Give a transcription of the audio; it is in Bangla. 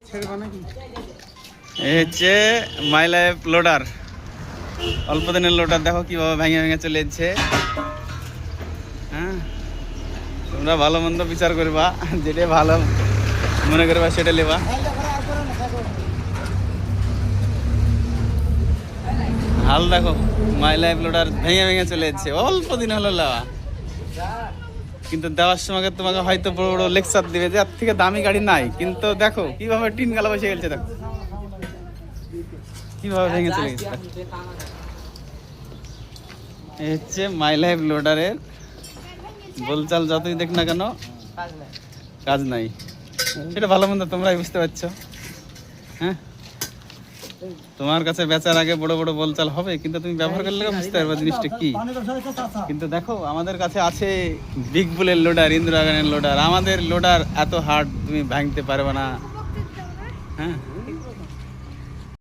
এই হচ্ছে মাই লাইফ লোডার, অল্প দিনের লোডার। দেখো কিভাবে ভেঙে ভেঙে চলে যাচ্ছে। হ্যাঁ, তোমরা ভালো মন্দ বিচার করবা, যেটা ভালো মনে করবা সেটা নেবা। হাল দেখো, মাই লাইফ লোডার ভেঙে ভেঙে চলে যাচ্ছে, অল্প দিন হলো নেওয়া। কিন্তু দেওয়ার সময় তোমাকে হয়তো বড় বড় লেকচার দিবে যে এর থেকে দামি গাড়ি নাই, কিন্তু দেখো কিভাবে টিন গালা বসে গেছে, দেখো কিভাবে ভেঙে চলে গেছে। এই হচ্ছে মাই লাইফ লোডারের বলচাল, যতই দেখ না কেন কাজ নাই। সেটা ভালো মন্দ তোমরাই বুঝতে পারছো। হ্যাঁ, তোমার কাছে বেচার আগে বড় বড় বলচাল হবে, কিন্তু তুমি ব্যবহার করলে বুঝতে পারবে জিনিসটা কি। কিন্তু দেখো আমাদের কাছে আছে বিগ বুলের লোডার, ইন্দিরা গানের লোডার। আমাদের লোডার এত হার্ড তুমি ভাঙতে পারবে না। হ্যাঁ,